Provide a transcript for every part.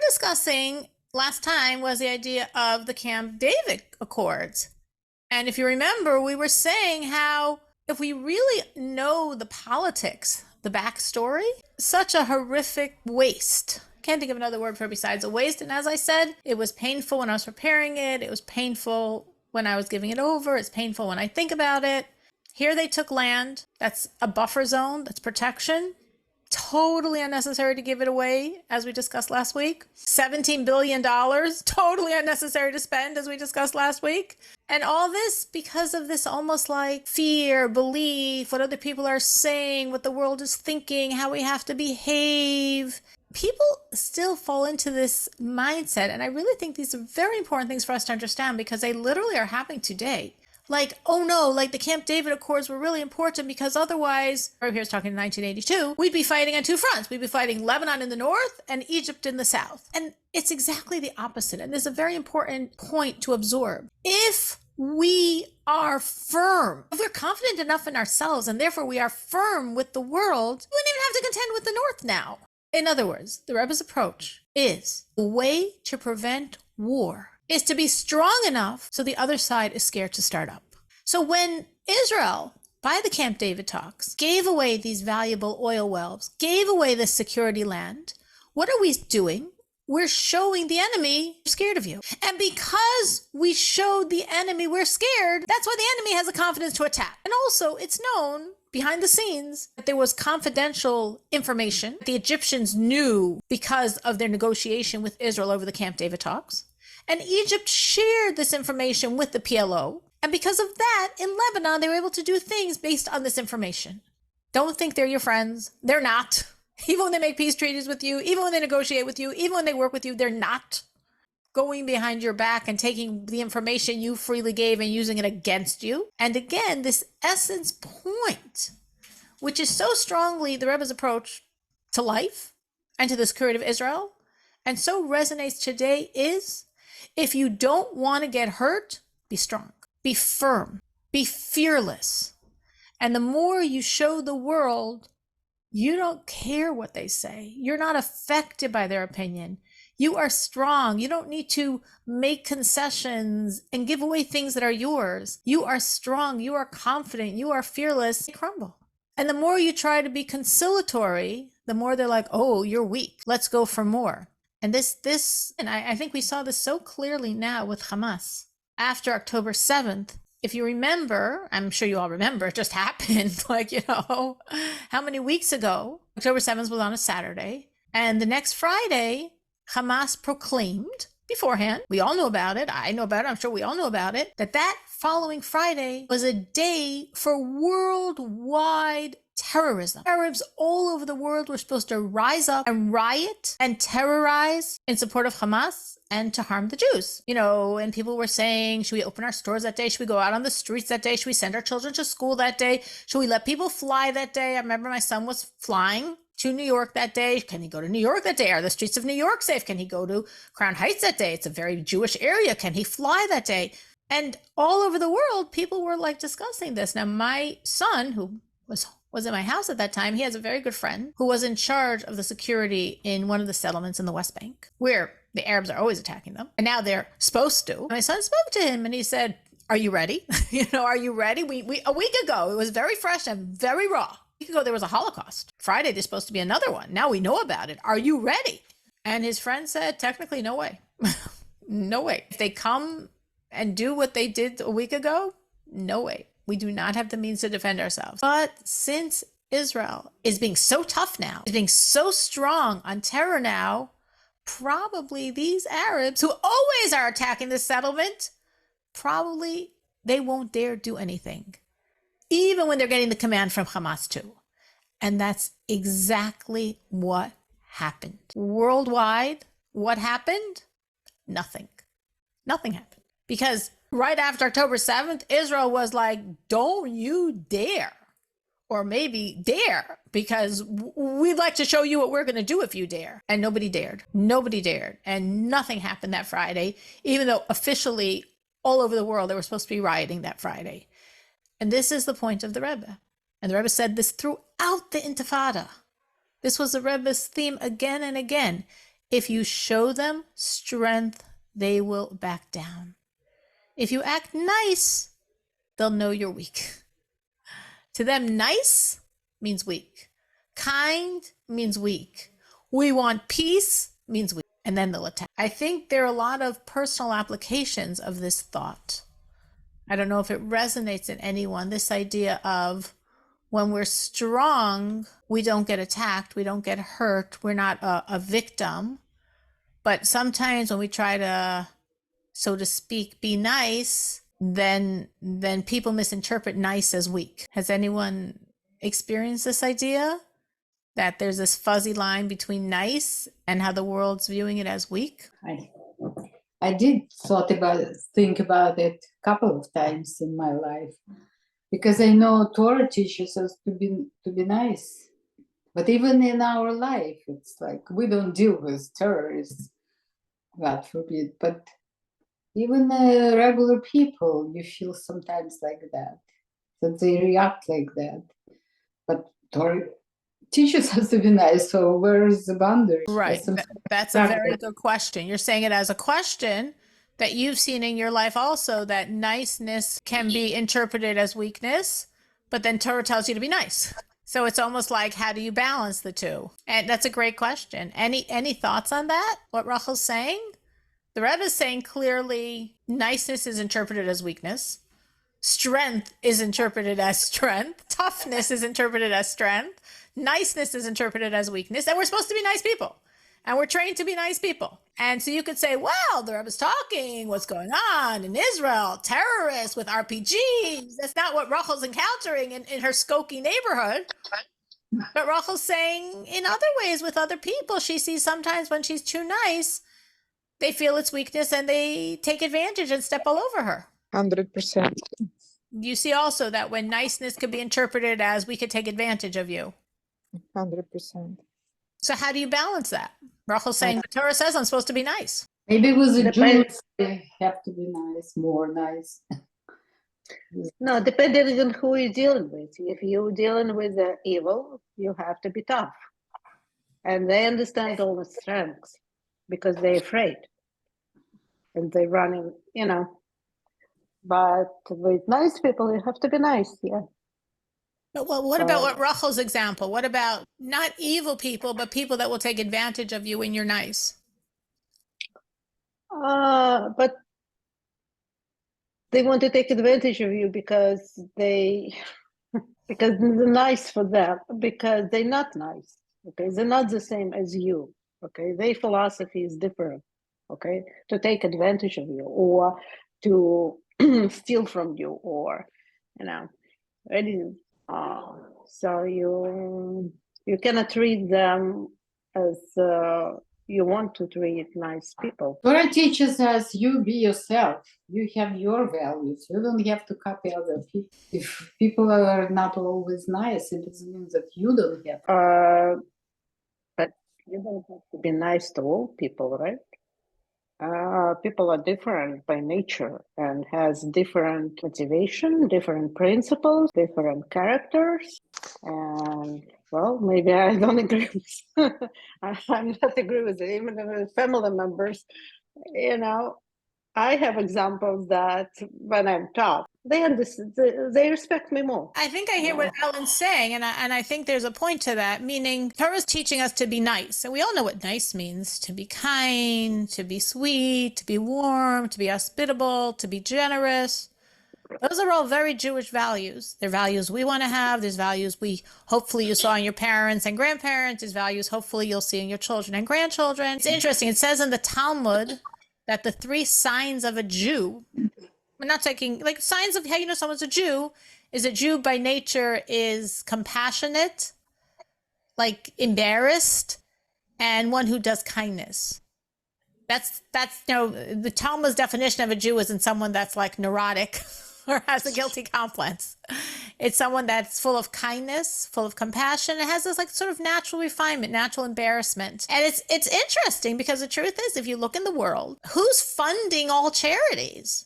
discussing last time was the idea of the Camp David Accords. And if you remember, we were saying how if we really know the politics, the backstory, such a horrific waste. Can't think of another word for it besides a waste. And as I said, it was painful when I was preparing it. It was painful when I was giving it over. It's painful when I think about it. Here they took land. That's a buffer zone. That's protection. Totally unnecessary to give it away, as we discussed last week. $17 billion, totally unnecessary to spend, as we discussed last week. And all this because of this almost like fear, belief, what other people are saying, what the world is thinking, how we have to behave. People still fall into this mindset. And I really think these are very important things for us to understand because they literally are happening today. Like, oh no, like the Camp David Accords were really important because otherwise, or here's talking in 1982, we'd be fighting on two fronts. We'd be fighting Lebanon in the north and Egypt in the south. And it's exactly the opposite. And this is a very important point to absorb. If we are firm, if we're confident enough in ourselves and therefore we are firm with the world, we wouldn't even have to contend with the north now. In other words, the Rebbe's approach is a way to prevent war is to be strong enough so the other side is scared to start up. So when Israel, by the Camp David talks, gave away these valuable oil wells, gave away this security land, what are we doing? We're showing the enemy we're scared of you. And because we showed the enemy we're scared, that's why the enemy has the confidence to attack. And also it's known behind the scenes that there was confidential information the Egyptians knew because of their negotiation with Israel over the Camp David talks. And Egypt shared this information with the PLO. And because of that, in Lebanon, they were able to do things based on this information. Don't think they're your friends. They're not. Even when they make peace treaties with you, even when they negotiate with you, even when they work with you, they're not going behind your back and taking the information you freely gave and using it against you. And again, this essence point, which is so strongly the Rebbe's approach to life and to the security of Israel, and so resonates today is, if you don't want to get hurt, be strong, be firm, be fearless. And the more you show the world, you don't care what they say. You're not affected by their opinion. You are strong. You don't need to make concessions and give away things that are yours. You are strong. You are confident. You are fearless. They crumble. And the more you try to be conciliatory, the more they're like, oh, you're weak. Let's go for more. And and I think we saw this so clearly now with Hamas. After October 7th, if you remember, I'm sure you all remember, it just happened, how many weeks ago? October 7th was on a Saturday. And the next Friday, Hamas proclaimed beforehand, we all know about it, I know about it, I'm sure we all know about it, that following Friday was a day for worldwide terrorism. Arabs all over the world were supposed to rise up and riot and terrorize in support of Hamas and to harm the Jews. And people were saying, should we open our stores that day? Should we go out on the streets that day? Should we send our children to school that day? Should we let people fly that day? I remember my son was flying to New York that day. Can he go to New York that day? Are the streets of New York safe? Can he go to Crown Heights that day? It's a very Jewish area. Can he fly that day? And all over the world, people were discussing this. Now, my son, who was in my house at that time, he has a very good friend who was in charge of the security in one of the settlements in the West Bank, where the Arabs are always attacking them. And now they're supposed to. My son spoke to him and he said, are you ready? Are you ready? We a week ago, it was very fresh and very raw. A week ago, there was a Holocaust. Friday, there's supposed to be another one. Now we know about it. Are you ready? And his friend said, technically, no way. No way. If they come and do what they did a week ago, no way. We do not have the means to defend ourselves. But since Israel is being so tough now, is being so strong on terror now, probably these Arabs who always are attacking this settlement, probably they won't dare do anything, even when they're getting the command from Hamas too. And that's exactly what happened. Worldwide, what happened? Nothing. Nothing happened. Because right after October 7th, Israel was like, don't you dare, or maybe dare, because we'd like to show you what we're going to do if you dare. And nobody dared. Nobody dared. And nothing happened that Friday, even though officially all over the world they were supposed to be rioting that Friday. And this is the point of the Rebbe. And the Rebbe said this throughout the Intifada. This was the Rebbe's theme again and again. If you show them strength, they will back down. If you act nice, they'll know you're weak. To them, nice means weak. Kind means weak. We want peace means weak. And then they'll attack. I think there are a lot of personal applications of this thought. I don't know if it resonates in anyone, this idea of when we're strong, we don't get attacked, we don't get hurt, we're not a victim. But sometimes when we try to, so to speak, be nice, then people misinterpret nice as weak. Has anyone experienced this idea that there's this fuzzy line between nice and how the world's viewing it as weak? I did think about it a couple of times in my life, because I know Torah teaches us to be nice. But even in our life, it's like we don't deal with terrorists, God forbid. But even regular people, you feel sometimes like that they react like that. But Torah teaches us to be nice, so where is the boundary? Right. That's a very good question. You're saying it as a question that you've seen in your life also, that niceness can be interpreted as weakness, but then Torah tells you to be nice. So it's almost like, how do you balance the two? And that's a great question. Any thoughts on that? What Rachel's saying? The Rebbe is saying clearly niceness is interpreted as weakness. Strength is interpreted as strength. Toughness is interpreted as strength. Niceness is interpreted as weakness. And we're supposed to be nice people. And we're trained to be nice people. And so you could say, well, the Rebbe's talking, what's going on in Israel, terrorists with RPGs. That's not what Rachel's encountering in her Skokie neighborhood. But Rachel's saying in other ways with other people, she sees sometimes when she's too nice, they feel it's weakness and they take advantage and step all over her. 100%. You see also that when niceness could be interpreted as we could take advantage of you. 100%. So how do you balance that? Rachel's saying the Torah says I'm supposed to be nice. Maybe with the Jews, they have to be nice, more nice. No, depending on who you're dealing with. If you're dealing with the evil, you have to be tough. And they understand all the strengths because they're afraid. And they're running, But with nice people, you have to be nice, yeah. But what about what Rachel's example? What about not evil people, but people that will take advantage of you when you're nice? But they want to take advantage of you because they're nice for them, because they're not nice. Okay, they're not the same as you. Okay, their philosophy is different. Okay, to take advantage of you or to steal from you, or so you cannot treat them as you want to treat nice people. Torah teaches us, you be yourself. You have your values. You don't have to copy other people. If people are not always nice, it doesn't mean that you don't have. But you don't have to be nice to all people, right? People are different by nature and has different motivation, different principles, different characters. And well, maybe I don't agree with I'm not agree with it, even with family members. I have examples that when I'm tough, they respect me more. I think I hear what Ellen's saying, and I think there's a point to that, meaning Torah's teaching us to be nice. And we all know what nice means: to be kind, to be sweet, to be warm, to be hospitable, to be generous. Those are all very Jewish values. They're values we want to have. There's values hopefully you saw in your parents and grandparents. There's values hopefully you'll see in your children and grandchildren. It's interesting. It says in the Talmud that the 3 signs of a Jew, we're not taking like signs of how you know someone's a Jew, is a Jew by nature is compassionate, like embarrassed, and one who does kindness. That's the Talmud's definition of a Jew isn't someone that's like neurotic or has a guilty complex. It's someone that's full of kindness, full of compassion. It has this like sort of natural refinement, natural embarrassment. And it's interesting because the truth is, if you look in the world, who's funding all charities?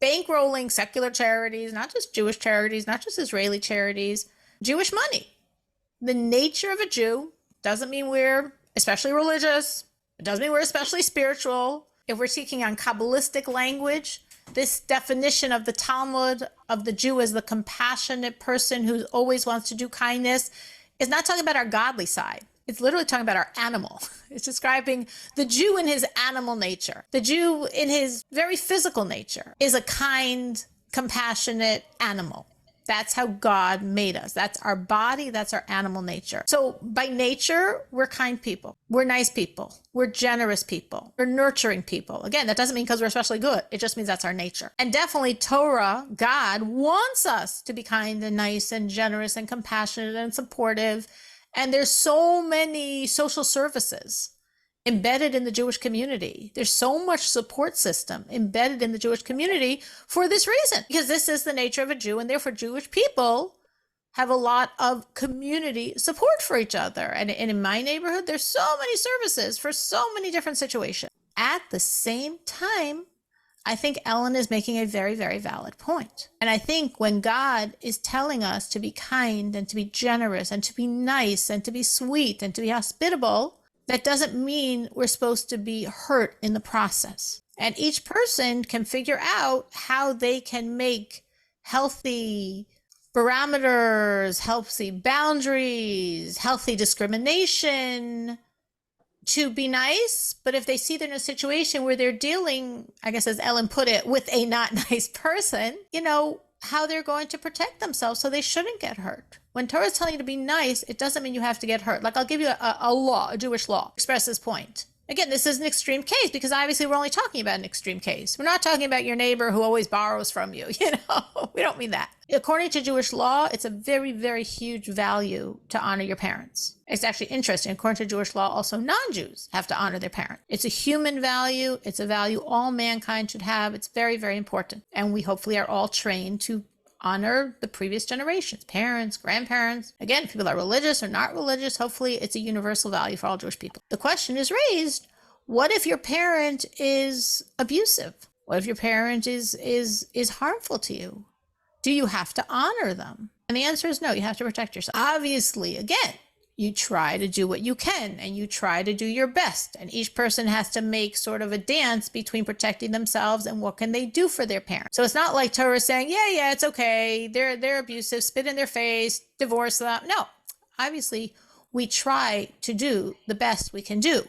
Bankrolling secular charities, not just Jewish charities, not just Israeli charities, Jewish money. The nature of a Jew doesn't mean we're especially religious, It doesn't mean we're especially spiritual. If we're speaking on Kabbalistic language, this definition of the Talmud of the Jew as the compassionate person who always wants to do kindness is not talking about our godly side. It's literally talking about our animal. It's describing the Jew in his animal nature. The Jew in his very physical nature is a kind, compassionate animal. That's how God made us. That's our body. That's our animal nature. So by nature, we're kind people. We're nice people. We're generous people. We're nurturing people. Again, that doesn't mean because we're especially good. It just means that's our nature. And definitely Torah, God wants us to be kind and nice and generous and compassionate and supportive. And there's so many social services embedded in the Jewish community. There's so much support system embedded in the Jewish community for this reason, because this is the nature of a Jew, and therefore Jewish people have a lot of community support for each other. And in my neighborhood, there's so many services for so many different situations. At the same time, I think Ellen is making a very, very valid point. And I think when God is telling us to be kind and to be generous and to be nice and to be sweet and to be hospitable, that doesn't mean we're supposed to be hurt in the process. And each person can figure out how they can make healthy parameters, healthy boundaries, healthy discrimination to be nice. But if they see they're in a situation where they're dealing, I guess as Ellen put it, with a not nice person, how they're going to protect themselves so they shouldn't get hurt. When Torah is telling you to be nice, it doesn't mean you have to get hurt. Like I'll give you a Jewish law, express this point. Again, this is an extreme case because obviously we're only talking about an extreme case. We're not talking about your neighbor who always borrows from you. We don't mean that. According to Jewish law, it's a very, very huge value to honor your parents. It's actually interesting. According to Jewish law, also non-Jews have to honor their parents. It's a human value. It's a value all mankind should have. It's very, very important. And we hopefully are all trained to honor the previous generations, parents, grandparents. Again, people that are religious or not religious, hopefully it's a universal value for all Jewish people. The question is raised, what if your parent is abusive? What if your parent is harmful to you? Do you have to honor them? And the answer is no, you have to protect yourself. Obviously, again, you try to do what you can and you try to do your best. And each person has to make sort of a dance between protecting themselves and what can they do for their parents. So it's not like Torah is saying, yeah, it's okay. They're abusive, spit in their face, divorce them. No, obviously we try to do the best we can do.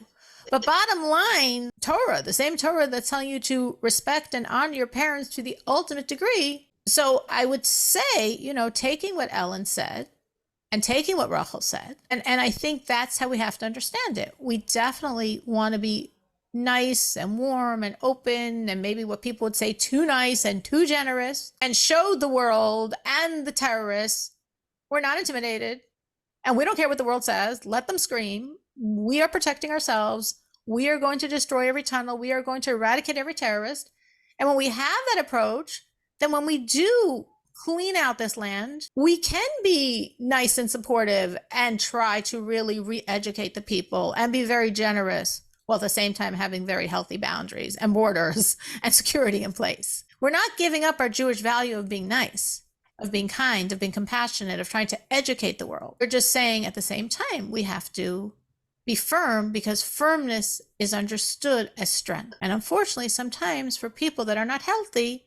But bottom line, Torah, the same Torah that's telling you to respect and honor your parents to the ultimate degree. So I would say, taking what Ellen said, and taking what Rachel said. And I think that's how we have to understand it. We definitely want to be nice and warm and open and maybe what people would say too nice and too generous and show the world and the terrorists we're not intimidated and we don't care what the world says. Let them scream. We are protecting ourselves. We are going to destroy every tunnel. We are going to eradicate every terrorist. And when we have that approach, then when we do clean out this land, we can be nice and supportive and try to really re-educate the people and be very generous while at the same time having very healthy boundaries and borders and security in place. We're not giving up our Jewish value of being nice, of being kind, of being compassionate, of trying to educate the world. We're just saying at the same time, we have to be firm because firmness is understood as strength. And unfortunately, sometimes for people that are not healthy,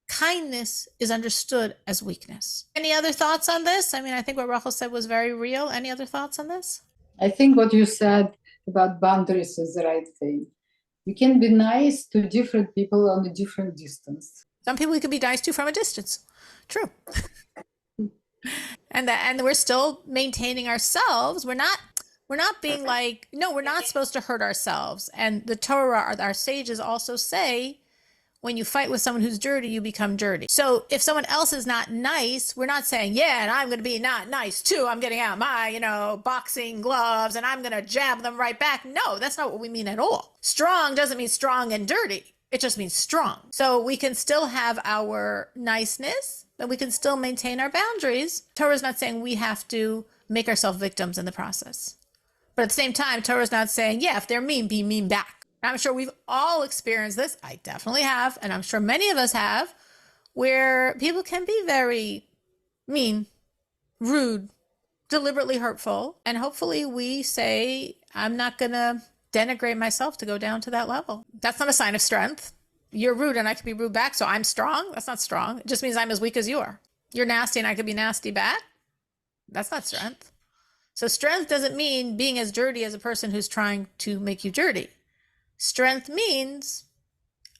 kindness is understood as weakness. Any other thoughts on this? I think what Rachel said was very real. Any other thoughts on this? I think what you said about boundaries is the right thing. You can be nice to different people on a different distance. Some people we could be nice to from a distance. True. and we're still maintaining ourselves. We're not being like, no, we're not supposed to hurt ourselves. And the Torah, our sages also say, when you fight with someone who's dirty, you become dirty. So if someone else is not nice, we're not saying, yeah, and I'm going to be not nice too. I'm getting out my, boxing gloves and I'm going to jab them right back. No, that's not what we mean at all. Strong doesn't mean strong and dirty. It just means strong. So we can still have our niceness, but we can still maintain our boundaries. Torah is not saying we have to make ourselves victims in the process. But at the same time, Torah is not saying, yeah, if they're mean, be mean back. I'm sure we've all experienced this. I definitely have. And I'm sure many of us have, where people can be very mean, rude, deliberately hurtful. And hopefully we say, I'm not going to denigrate myself to go down to that level. That's not a sign of strength. You're rude and I can be rude back, so I'm strong. That's not strong. It just means I'm as weak as you are. You're nasty and I could be nasty back. That's not strength. So strength doesn't mean being as dirty as a person who's trying to make you dirty. Strength means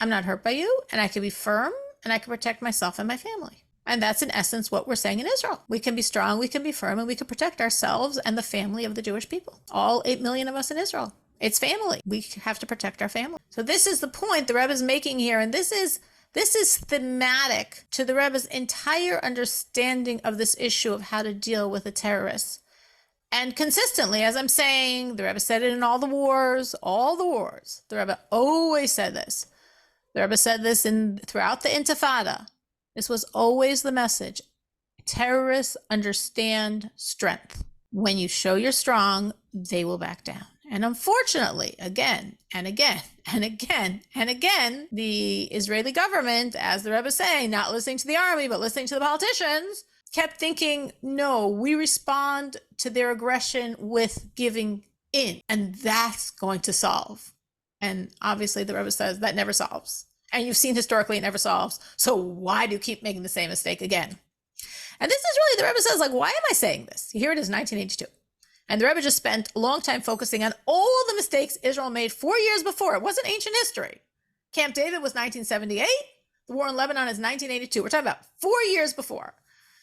I'm not hurt by you and I can be firm and I can protect myself and my family. And that's in essence what we're saying in Israel. We can be strong, we can be firm, and we can protect ourselves and the family of the Jewish people. All 8 million of us in Israel. It's family. We have to protect our family. So this is the point the Rebbe is making here. And this is thematic to the Rebbe's entire understanding of this issue of how to deal with the terrorists. And consistently, as I'm saying, the Rebbe said it in all the wars. The Rebbe always said this. The Rebbe said this throughout the Intifada. This was always the message. Terrorists understand strength. When you show you're strong, they will back down. And unfortunately, again and again and again and again, the Israeli government, as the Rebbe is saying, not listening to the army, but listening to the politicians, kept thinking, no, we respond to their aggression with giving in. And that's going to solve. And obviously the Rebbe says that never solves. And you've seen historically it never solves. So why do you keep making the same mistake again? And this is really, the Rebbe says, like, why am I saying this? Here it is, 1982. And the Rebbe just spent a long time focusing on all the mistakes Israel made 4 years before. It wasn't ancient history. Camp David was 1978. The war in Lebanon is 1982. We're talking about 4 years before.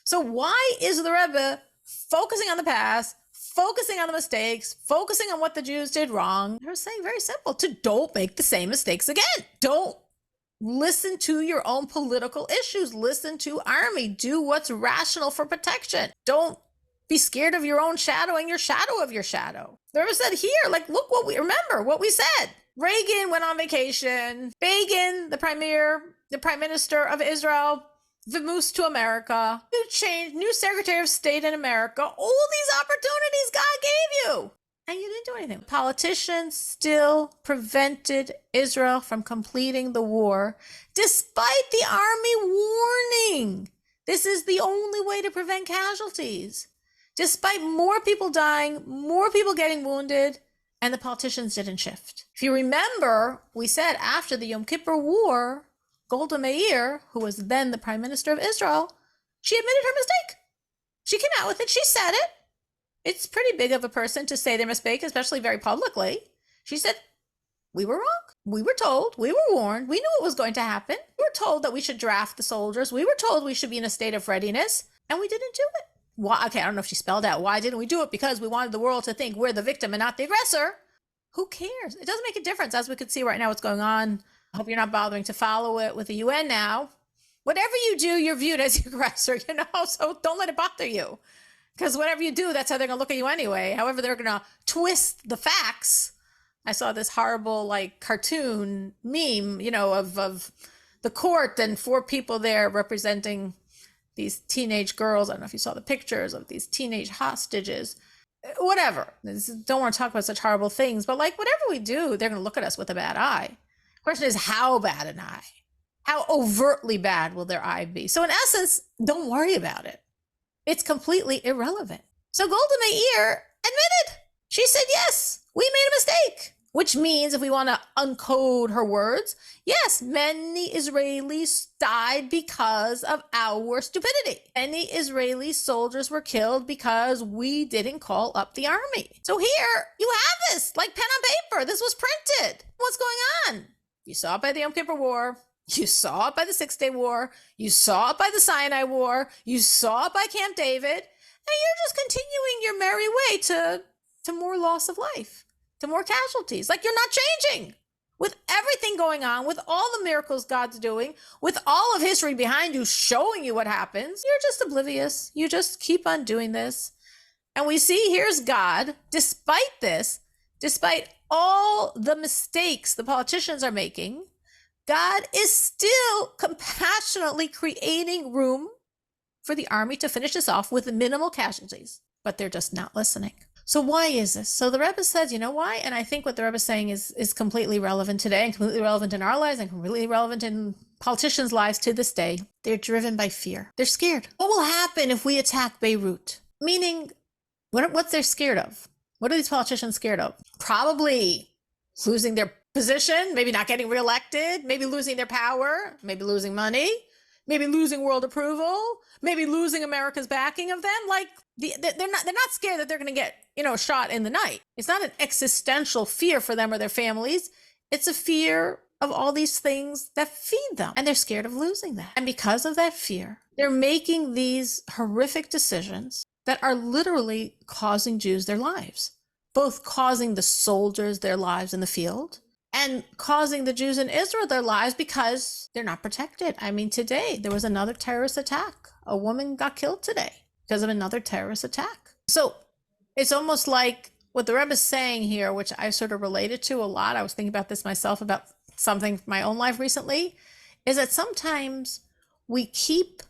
So why is the Rebbe focusing on the past, focusing on the mistakes, focusing on what the Jews did wrong? They're saying very simple, to don't make the same mistakes again. Don't listen to your own political issues. Listen to army. Do what's rational for protection. Don't be scared of your own shadow and your shadow of your shadow. The Rebbe said here, like, look what we remember, what we said. Reagan went on vacation. Begin, the prime minister of Israel, vamoosed to America. New Secretary of State in America. All these opportunities God gave you. And you didn't do anything. Politicians still prevented Israel from completing the war, despite the army warning. This is the only way to prevent casualties. Despite more people dying, more people getting wounded, and the politicians didn't shift. If you remember, we said after the Yom Kippur War, Golda Meir, who was then the prime minister of Israel, she admitted her mistake. She came out with it. She said it. It's pretty big of a person to say their mistake, especially very publicly. She said, we were wrong. We were told, we were warned, we knew what was going to happen. We were told that we should draft the soldiers. We were told we should be in a state of readiness, and we didn't do it. Why? Okay, I don't know if she spelled out, why didn't we do it? Because we wanted the world to think we're the victim and not the aggressor. Who cares? It doesn't make a difference. As we could see right now what's going on. I hope you're not bothering to follow it with the UN now. Whatever you do, you're viewed as the aggressor, so don't let it bother you. Because whatever you do, that's how they're going to look at you anyway. However, they're going to twist the facts. I saw this horrible, like, cartoon meme, of the court and 4 people there representing these teenage girls. I don't know if you saw the pictures of these teenage hostages. Whatever. Don't want to talk about such horrible things, but like whatever we do, they're going to look at us with a bad eye. The question is, how bad an eye? How overtly bad will their eye be? So in essence, don't worry about it. It's completely irrelevant. So Golda Meir admitted. She said, yes, we made a mistake. Which means, if we want to uncode her words, yes, many Israelis died because of our stupidity. Many Israeli soldiers were killed because we didn't call up the army. So here you have this, like pen on paper. This was printed. What's going on? You saw it by the Yom Kippur War. You saw it by the 6-Day War. You saw it by the Sinai War. You saw it by Camp David. And you're just continuing your merry way to more loss of life, to more casualties. Like, you're not changing. With everything going on, with all the miracles God's doing, with all of history behind you showing you what happens, you're just oblivious. You just keep on doing this. And we see here's God, despite this, despite all the mistakes the politicians are making, God is still compassionately creating room for the army to finish this off with minimal casualties. But they're just not listening. So why is this? So the Rebbe says, you know why? And I think what the Rebbe is saying is completely relevant today and completely relevant in our lives and completely relevant in politicians' lives to this day. They're driven by fear. They're scared. What will happen if we attack Beirut? Meaning, what's they're scared of? What are these politicians scared of? Probably losing their position, maybe not getting reelected, maybe losing their power, maybe losing money, maybe losing world approval, maybe losing America's backing of them. Like they're not scared that they're going to get, shot in the night. It's not an existential fear for them or their families. It's a fear of all these things that feed them, and they're scared of losing that. And because of that fear, they're making these horrific decisions that are literally causing Jews their lives, both causing the soldiers their lives in the field and causing the Jews in Israel their lives because they're not protected. I mean, today there was another terrorist attack. A woman got killed today because of another terrorist attack. So it's almost like what the Rebbe is saying here, which I sort of related to a lot. I was thinking about this myself, about something from my own life recently, is that sometimes we keep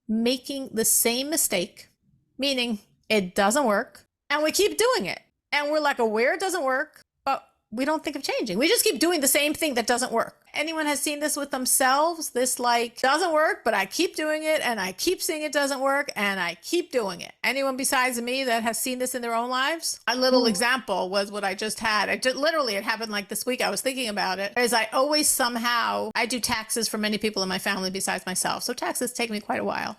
making the same mistake, meaning it doesn't work, and we keep doing it. And we're like aware it doesn't work, but we don't think of changing. We just keep doing the same thing that doesn't work. Anyone has seen this with themselves? This like doesn't work, but I keep doing it and I keep seeing it doesn't work and I keep doing it. Anyone besides me that has seen this in their own lives? A little example was what I just had. Literally, it happened like this week. I was thinking about it. Is I always somehow, I do taxes for many people in my family besides myself. So taxes take me quite a while.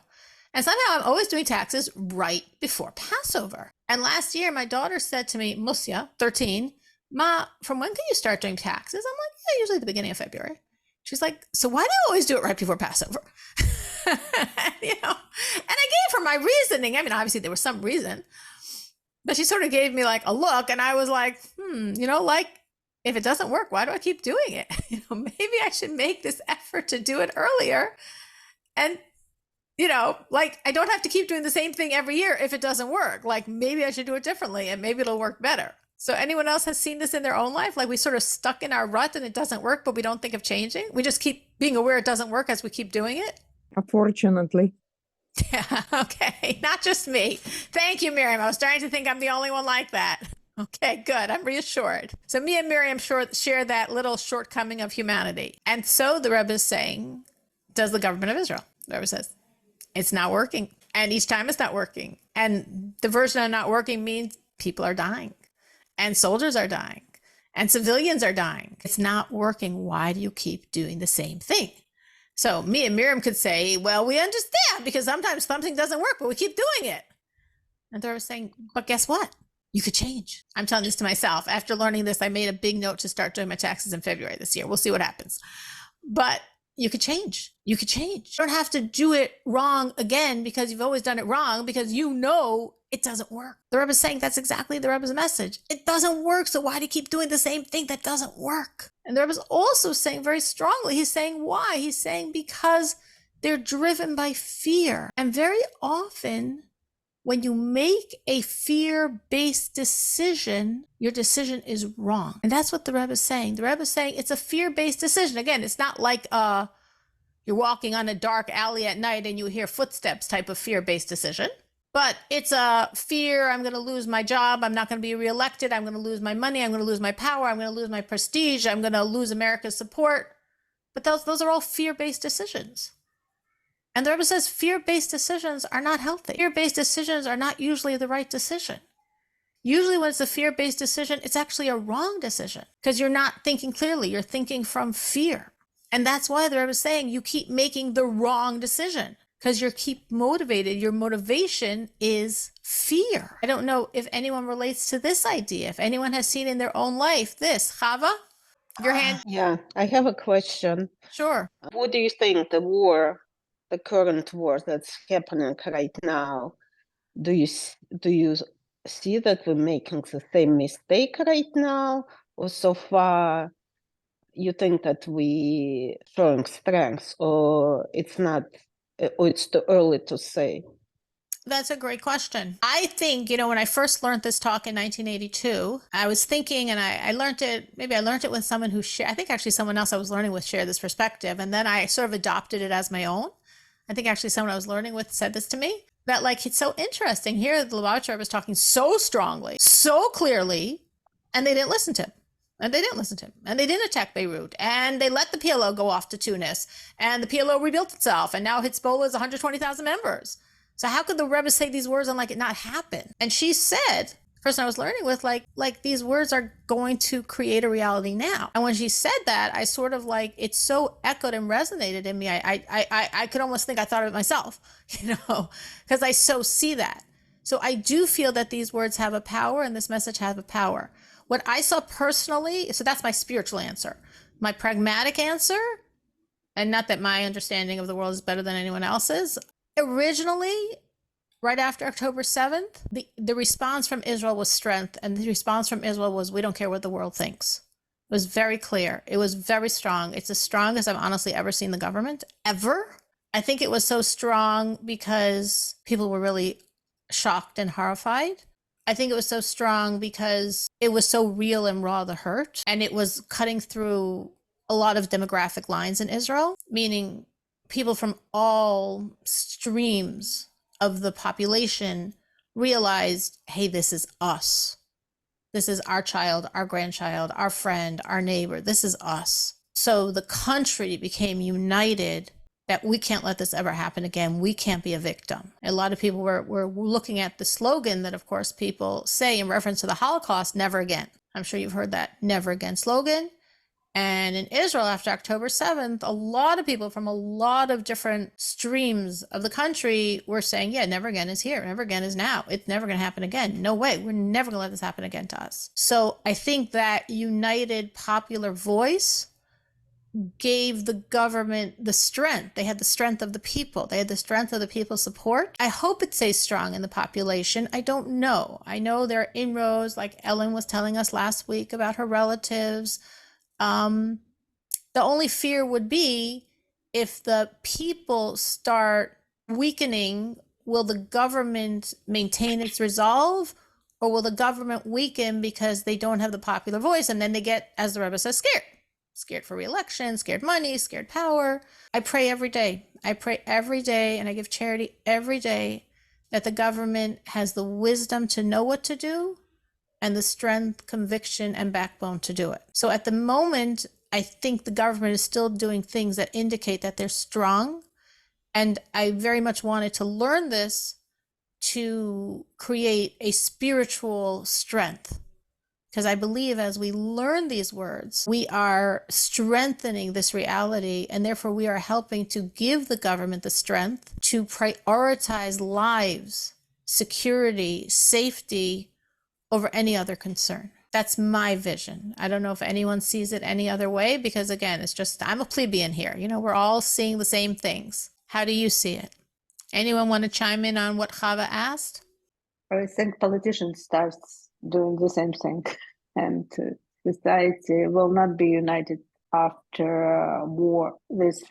And somehow I'm always doing taxes right before Passover. And last year, my daughter said to me, Musya, 13, Ma, from when can you start doing taxes? I'm like, yeah, usually the beginning of February. She's like, so why do you always do it right before Passover? And I gave her my reasoning. I mean, obviously there was some reason, but she sort of gave me like a look, and I was like, like if it doesn't work, why do I keep doing it? Maybe I should make this effort to do it earlier. And like I don't have to keep doing the same thing every year if it doesn't work. Like maybe I should do it differently and maybe it'll work better. So anyone else has seen this in their own life? Like we sort of stuck in our rut and it doesn't work, but we don't think of changing. We just keep being aware it doesn't work as we keep doing it. Unfortunately. Yeah, okay. Not just me. Thank you, Miriam. I was starting to think I'm the only one like that. Okay, good. I'm reassured. So me and Miriam share that little shortcoming of humanity. And so the Rebbe is saying, does the government of Israel? The Rebbe says, it's not working. And each time it's not working. And the version of not working means people are dying. And soldiers are dying. And civilians are dying. It's not working. Why do you keep doing the same thing? So me and Miriam could say, well, we understand because sometimes something doesn't work, but we keep doing it. And they were saying, but guess what? You could change. I'm telling this to myself. After learning this, I made a big note to start doing my taxes in February this year. We'll see what happens. But you could change. You could change. You don't have to do it wrong again because you've always done it wrong because it doesn't work. The Rebbe is saying that's exactly the Rebbe's message. It doesn't work, so why do you keep doing the same thing that doesn't work? And the Rebbe is also saying very strongly, he's saying why? He's saying because they're driven by fear. And very often, when you make a fear-based decision, your decision is wrong. And that's what the Rebbe is saying. The Rebbe is saying it's a fear-based decision. Again, it's not like you're walking on a dark alley at night and you hear footsteps type of fear-based decision. But it's a fear, I'm going to lose my job, I'm not going to be reelected, I'm going to lose my money, I'm going to lose my power, I'm going to lose my prestige, I'm going to lose America's support. But those are all fear-based decisions. And the Rebbe says fear-based decisions are not healthy. Fear-based decisions are not usually the right decision. Usually when it's a fear-based decision, it's actually a wrong decision because you're not thinking clearly, you're thinking from fear. And that's why the Rebbe is saying you keep making the wrong decision. Because you keep motivated. Your motivation is fear. I don't know if anyone relates to this idea. If anyone has seen in their own life this. Chava, your hand? Yeah, I have a question. Sure. What do you think the current war that's happening right now, do you see that we're making the same mistake right now? Or so far you think that we showing strength or it's not? Or it's too early to say? That's a great question. I think, when I first learned this talk in 1982, I was thinking, and I learned it with someone who shared, I think actually someone else I was learning with shared this perspective. And then I sort of adopted it as my own. I think actually someone I was learning with said this to me, that like, it's so interesting here. The Lubavitcher was talking so strongly, so clearly, and they didn't listen to him. And they didn't listen to him. And they didn't attack Beirut. And they let the PLO go off to Tunis. And the PLO rebuilt itself. And now Hezbollah is 120,000 members. So how could the Rebbe say these words and like it not happen? And she said, person I was learning with, like these words are going to create a reality now. And when she said that, I sort of like, it so echoed and resonated in me. I could almost think I thought of it myself, because I so see that. So I do feel that these words have a power and this message has a power. What I saw personally, so that's my spiritual answer. My pragmatic answer, and not that my understanding of the world is better than anyone else's, originally, right after October 7th, the response from Israel was strength. And the response from Israel was, we don't care what the world thinks. It was very clear. It was very strong. It's the strongest I've honestly ever seen the government, ever. I think it was so strong because people were really shocked and horrified. I think it was so strong because it was so real and raw, the hurt. And it was cutting through a lot of demographic lines in Israel, meaning people from all streams of the population realized, hey, this is us. This is our child, our grandchild, our friend, our neighbor. This is us. So the country became united that we can't let this ever happen again. We can't be a victim. A lot of people were looking at the slogan that, of course, people say in reference to the Holocaust, never again. I'm sure you've heard that never again slogan. And in Israel, after October 7th, a lot of people from a lot of different streams of the country were saying, yeah, never again is here. Never again is now. It's never going to happen again. No way. We're never going to let this happen again to us. So I think that united popular voice gave the government the strength. They had the strength of the people. They had the strength of the people's support. I hope it stays strong in the population. I don't know. I know there are inroads, like Ellen was telling us last week about her relatives. The only fear would be if the people start weakening, will the government maintain its resolve, or will the government weaken because they don't have the popular voice? And then they get, as the Rebbe says, scared for re-election, scared money, scared power. I pray every day. I pray every day, and I give charity every day that the government has the wisdom to know what to do and the strength, conviction, and backbone to do it. So at the moment, I think the government is still doing things that indicate that they're strong. And I very much wanted to learn this to create a spiritual strength. Because I believe as we learn these words, we are strengthening this reality, and therefore we are helping to give the government the strength to prioritize lives, security, safety, over any other concern. That's my vision. I don't know if anyone sees it any other way, because again, it's just, I'm a plebeian here. We're all seeing the same things. How do you see it? Anyone want to chime in on what Chava asked? I think politicians start doing the same thing, and society will not be united after war. This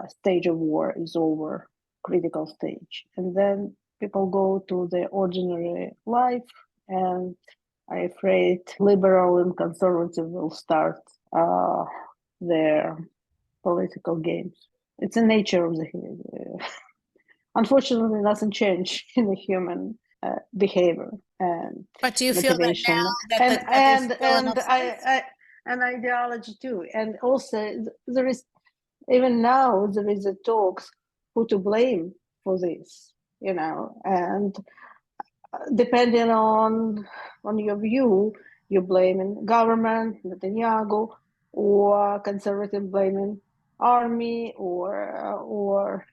stage of war is over, critical stage, and then people go to their ordinary life. And I'm afraid liberal and conservative will start their political games. It's the nature of the unfortunately, nothing changed in the human behavior and But do you feel that motivation now that and ideology too? And also, there is even now there is a talks who to blame for this, and depending on your view, you blaming government, Netanyahu, or conservative blaming army, or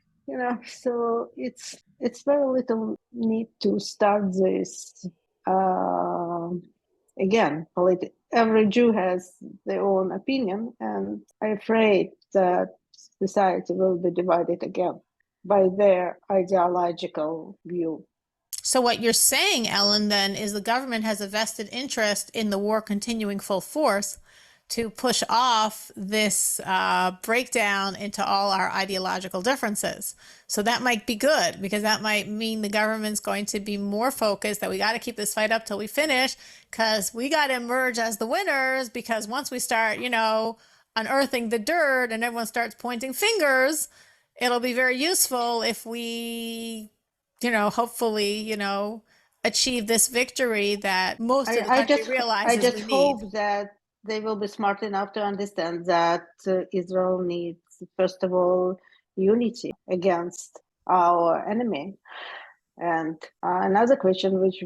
So it's very little need to start this again. Every Jew has their own opinion, and I'm afraid that society will be divided again by their ideological view. So what you're saying, Ellen, then, is the government has a vested interest in the war continuing full force to push off this breakdown into all our ideological differences. So that might be good, because that might mean the government's going to be more focused that we got to keep this fight up till we finish, because we got to emerge as the winners, because once we start, unearthing the dirt and everyone starts pointing fingers, it'll be very useful if we hopefully, achieve this victory that most of the country realizes I just we need. hope that they will be smart enough to understand that Israel needs, first of all, unity against our enemy. And another question which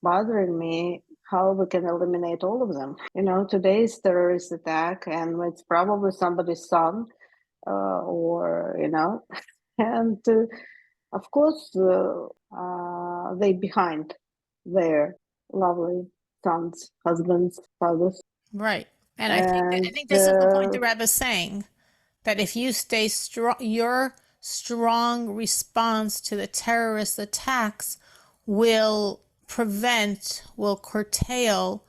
bothering me how we can eliminate all of them. Today's terrorist attack, and it's probably somebody's son, or and of course they behind their lovely sons, husbands, fathers, Right. And I and think this is the point the Rebbe is saying, that if you stay strong, your strong response to the terrorist attacks will prevent, will curtail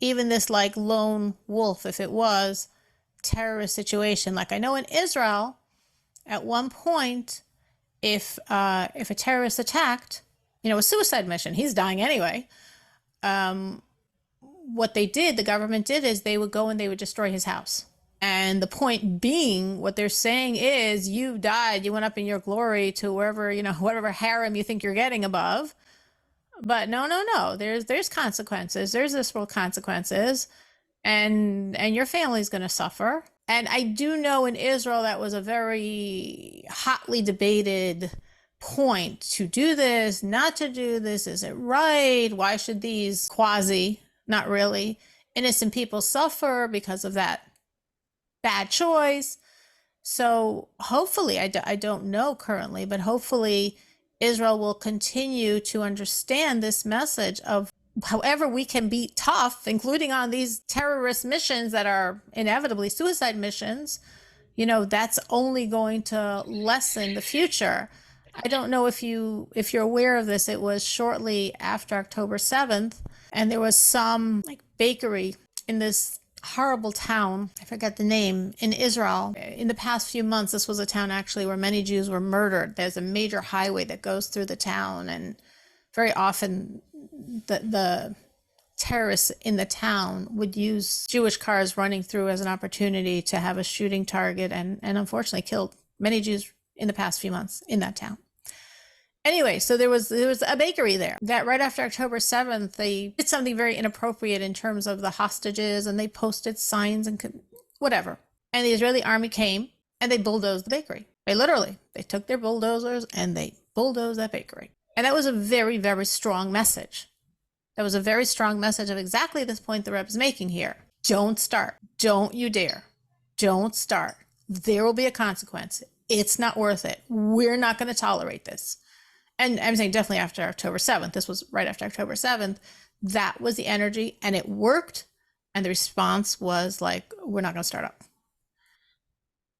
even this like lone wolf, if it was, terrorist situation. Like I know in Israel, at one point, if a terrorist attacked, a suicide mission, he's dying anyway. What they did, the government did, is they would go and they would destroy his house. And the point being, what they're saying is, you died, you went up in your glory to wherever, whatever harem you think you're getting above. But no, there's consequences. There's this world consequences, and your family's going to suffer. And I do know in Israel that was a very hotly debated point, to do this, not to do this. Is it right? Why should these not really, innocent people suffer because of that bad choice? So hopefully, I don't know currently, but hopefully Israel will continue to understand this message of however we can be tough, including on these terrorist missions that are inevitably suicide missions. That's only going to lessen the future. I don't know if you're aware of this. It was shortly after October 7th, and there was some like bakery in this horrible town, I forget the name, in Israel. In the past few months, this was a town actually where many Jews were murdered. There's a major highway that goes through the town, and very often the terrorists in the town would use Jewish cars running through as an opportunity to have a shooting target, and unfortunately killed many Jews in the past few months in that town. Anyway, so there was a bakery there that right after October 7th, they did something very inappropriate in terms of the hostages, and they posted signs and whatever. And the Israeli army came and they bulldozed the bakery. They took their bulldozers and they bulldozed that bakery. And that was a very, very strong message. That was a very strong message of exactly this point the Rebbe is making here. Don't start. Don't you dare. Don't start. There will be a consequence. It's not worth it. We're not going to tolerate this. And I'm saying definitely after October 7th. This was right after October 7th. That was the energy, and it worked. And the response was like, we're not going to start up.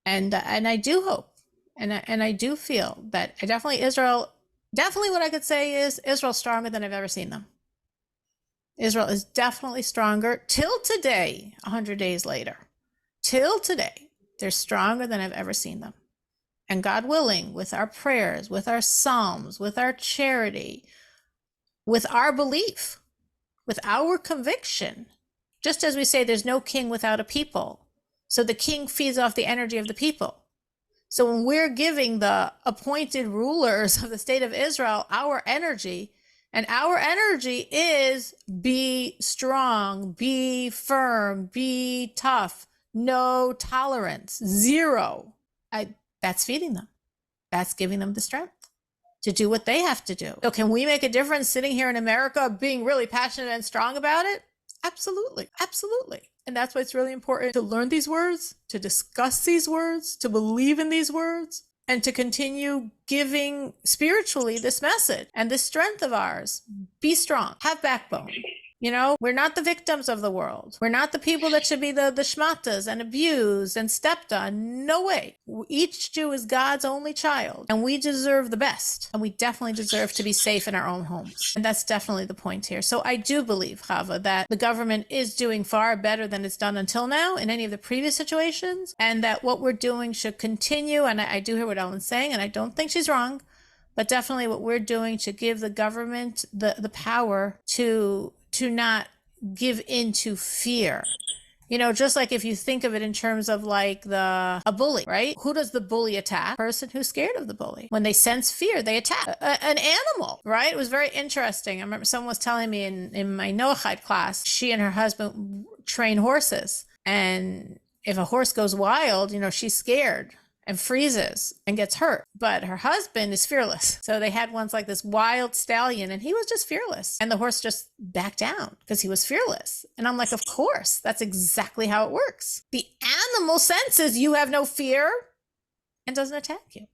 And I do hope, and I do feel that Israel, what I could say is Israel's stronger than I've ever seen them. Israel is definitely stronger till today, 100 days later. Till today, they're stronger than I've ever seen them. And God willing, with our prayers, with our psalms, with our charity, with our belief, with our conviction, just as we say there's no king without a people, so the king feeds off the energy of the people. So when we're giving the appointed rulers of the state of Israel our energy, and our energy is be strong, be firm, be tough, no tolerance, zero. That's feeding them. That's giving them the strength to do what they have to do. So can we make a difference sitting here in America being really passionate and strong about it? Absolutely. Absolutely. And that's why it's really important to learn these words, to discuss these words, to believe in these words, and to continue giving spiritually this message and this strength of ours. Be strong, have backbone. We're not the victims of the world. We're not the people that should be the shmatas and abused and stepped on. No way. Each Jew is God's only child, and we deserve the best. And we definitely deserve to be safe in our own homes. And that's definitely the point here. So I do believe, Chava, that the government is doing far better than it's done until now in any of the previous situations, and that what we're doing should continue. And I do hear what Ellen's saying, and I don't think she's wrong, but definitely what we're doing to give the government the power to not give in to fear. Just like if you think of it in terms of like a bully, right? Who does the bully attack? Person who's scared of the bully. When they sense fear, they attack an animal, right? It was very interesting. I remember someone was telling me in my Noachide class, she and her husband train horses. And if a horse goes wild, she's scared. and freezes and gets hurt. But her husband is fearless. So they had once like this wild stallion and he was just fearless. And the horse just backed down because he was fearless. And I'm like, of course, that's exactly how it works. The animal senses you have no fear and doesn't attack you.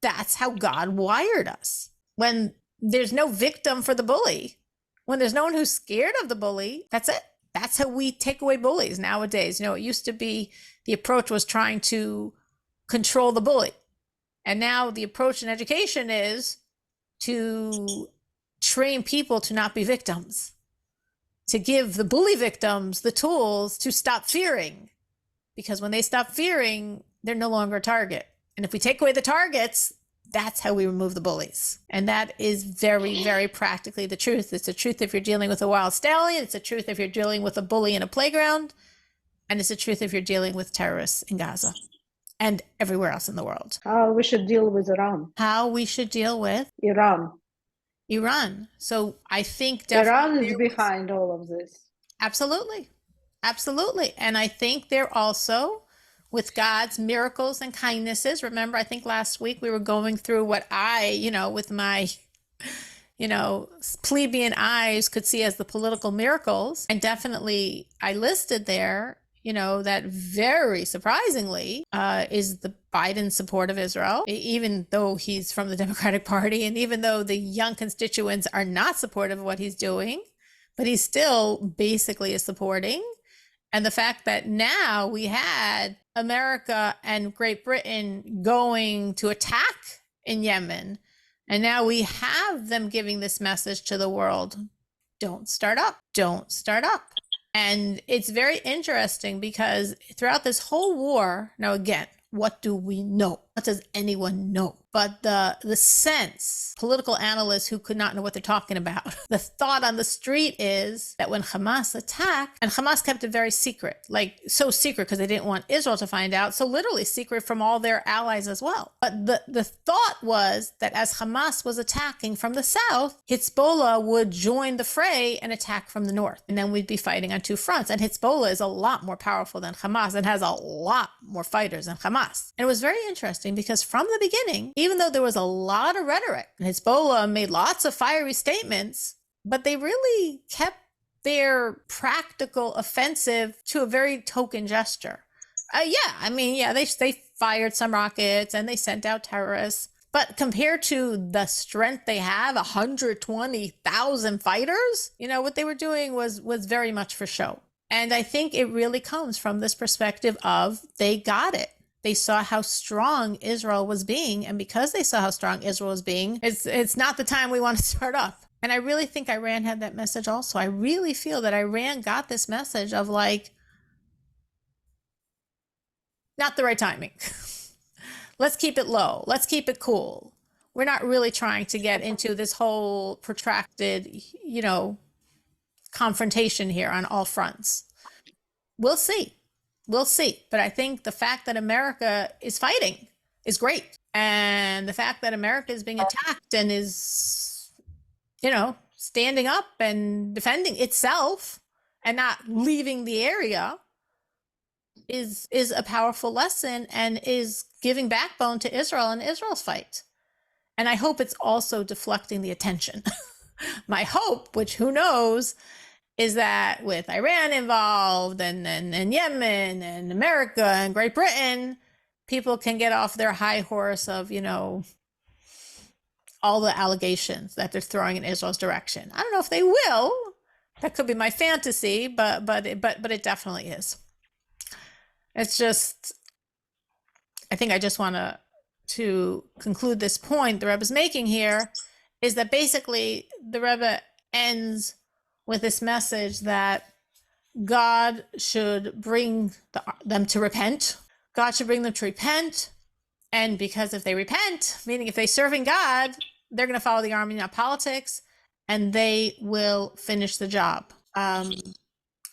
That's how God wired us. When there's no victim for the bully, when there's no one who's scared of the bully, that's it. That's how we take away bullies nowadays. You know, it used to be the approach was trying to control the bully. And now the approach in education is to train people to not be victims, to give the bully victims the tools to stop fearing. Because when they stop fearing, they're no longer a target. And if we take away the targets, that's how we remove the bullies. And that is very, very practically the truth. It's the truth if you're dealing with a wild stallion. It's the truth if you're dealing with a bully in a playground. And it's the truth if you're dealing with terrorists in Gaza and everywhere else in the world. How we should deal with Iran. How we should deal with Iran. So I think definitely Iran is behind all of this. Absolutely. Absolutely. And I think they're also with God's miracles and kindnesses. Remember, I think last week we were going through what I, with my, plebeian eyes could see as the political miracles. And definitely I listed there, that very surprisingly is the Biden support of Israel, even though he's from the Democratic Party and even though the young constituents are not supportive of what he's doing, but he still basically is supporting. And the fact that now we had America and Great Britain going to attack in Yemen, and now we have them giving this message to the world, don't start up, don't start up. And it's very interesting because throughout this whole war, now again, what do we know? What does anyone know? But the sense, political analysts who could not know what they're talking about, the thought on the street is that when Hamas attacked, and Hamas kept it very secret, like so secret because they didn't want Israel to find out, so literally secret from all their allies as well. But the thought was that as Hamas was attacking from the south, Hezbollah would join the fray and attack from the north. And then we'd be fighting on two fronts. And Hezbollah is a lot more powerful than Hamas and has a lot more fighters than Hamas. And it was very interesting because from the beginning, even though there was a lot of rhetoric, and Hezbollah made lots of fiery statements, but they really kept their practical offensive to a very token gesture. They fired some rockets and they sent out terrorists. But compared to the strength they have, 120,000 fighters, what they were doing was very much for show. And I think it really comes from this perspective of they got it. They saw how strong Israel was being. And because they saw how strong Israel was being, it's not the time we want to start up. And I really think Iran had that message also. I really feel that Iran got this message of like, not the right timing. Let's keep it low. Let's keep it cool. We're not really trying to get into this whole protracted, confrontation here on all fronts. We'll see. We'll see. But I think the fact that America is fighting is great. And the fact that America is being attacked and is, standing up and defending itself and not leaving the area is a powerful lesson and is giving backbone to Israel and Israel's fight. And I hope it's also deflecting the attention. My hope, which who knows, is that with Iran involved and Yemen and America and Great Britain, people can get off their high horse of, all the allegations that they're throwing in Israel's direction. I don't know if they will. That could be my fantasy, but it definitely is. It's just, I think I just want to conclude this point the Rebbe is making here is that basically the Rebbe ends with this message that God should bring them to repent. God should bring them to repent. And because if they repent, meaning if they're serving God, they're going to follow the army, not politics, and they will finish the job.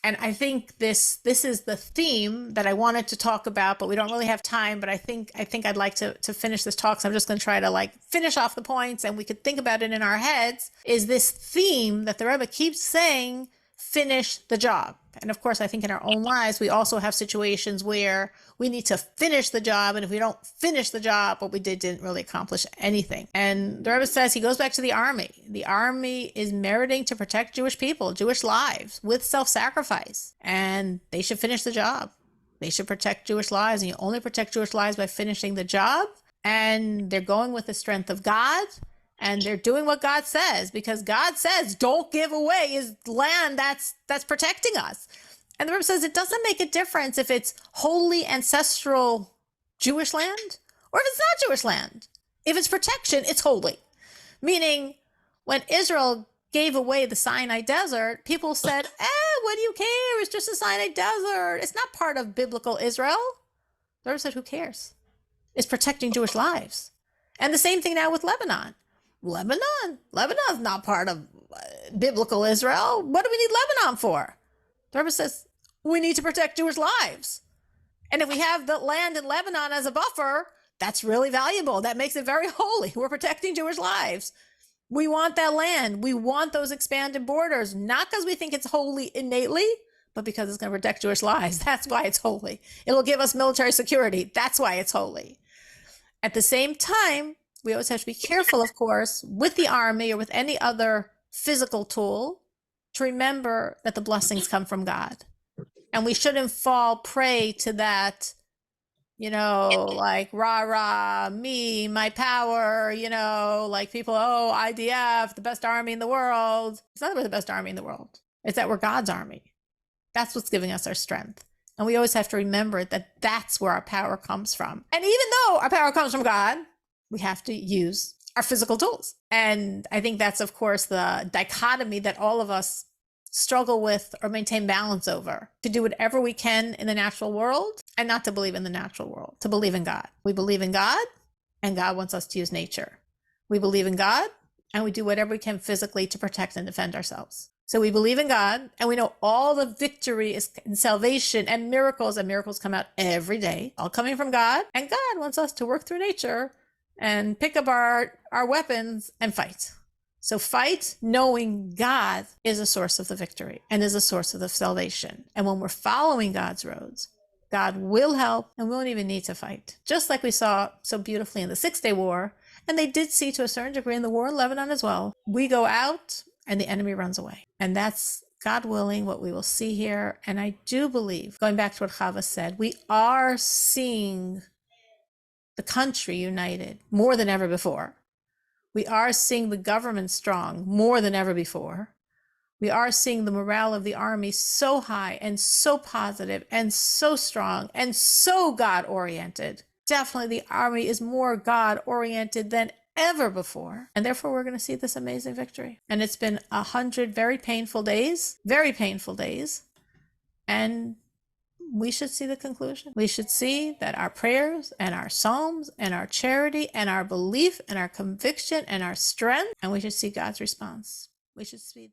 And I think this is the theme that I wanted to talk about, but we don't really have time. But I think I'd like to finish this talk. So I'm just going to try to finish off the points and we could think about it in our heads, is this theme that the Rebbe keeps saying, finish the job. And of course, I think in our own lives, we also have situations where we need to finish the job. And if we don't finish the job, what we didn't really accomplish anything. And the Rebbe says, he goes back to the army. The army is meriting to protect Jewish people, Jewish lives with self-sacrifice. And they should finish the job. They should protect Jewish lives. And you only protect Jewish lives by finishing the job. And they're going with the strength of God. And they're doing what God says, because God says, don't give away his land that's protecting us. And the Rebbe says it doesn't make a difference if it's holy ancestral Jewish land or if it's not Jewish land. If it's protection, it's holy. Meaning, when Israel gave away the Sinai desert, people said, what do you care? It's just a Sinai desert. It's not part of biblical Israel. The Rebbe said, who cares? It's protecting Jewish lives. And the same thing now with Lebanon's not part of biblical Israel. What do we need Lebanon for? The Rebbe says, we need to protect Jewish lives. And if we have the land in Lebanon as a buffer, that's really valuable. That makes it very holy. We're protecting Jewish lives. We want that land. We want those expanded borders, not because we think it's holy innately, but because it's going to protect Jewish lives. That's why it's holy. It'll give us military security. That's why it's holy. At the same time, we always have to be careful, of course, with the army or with any other physical tool to remember that the blessings come from God. And we shouldn't fall prey to that, like rah, me, my power, like people, IDF, the best army in the world. It's not that we're the best army in the world. It's that we're God's army. That's what's giving us our strength. And we always have to remember that that's where our power comes from. And even though our power comes from God, we have to use our physical tools. And I think that's, of course, the dichotomy that all of us struggle with or maintain balance over, to do whatever we can in the natural world and not to believe in the natural world, to believe in God. We believe in God, and God wants us to use nature. We believe in God, and we do whatever we can physically to protect and defend ourselves. So we believe in God, and we know all the victory is in salvation and miracles come out every day, all coming from God. And God wants us to work through nature and pick up our weapons and fight. So fight knowing God is a source of the victory and is a source of the salvation. And when we're following God's roads, God will help and we won't even need to fight. Just like we saw so beautifully in the 6-Day War, and they did see to a certain degree in the war in Lebanon as well. We go out and the enemy runs away. And that's, God willing, what we will see here. And I do believe, going back to what Chava said, we are seeing the country united more than ever before. We are seeing the government strong more than ever before. We are seeing the morale of the army so high and so positive and so strong and so God-oriented. Definitely the army is more God-oriented than ever before. And therefore, we're going to see this amazing victory. And it's been 100 very painful days. And we should see the conclusion. We should see that our prayers and our psalms and our charity and our belief and our conviction and our strength, and we should see God's response. We should see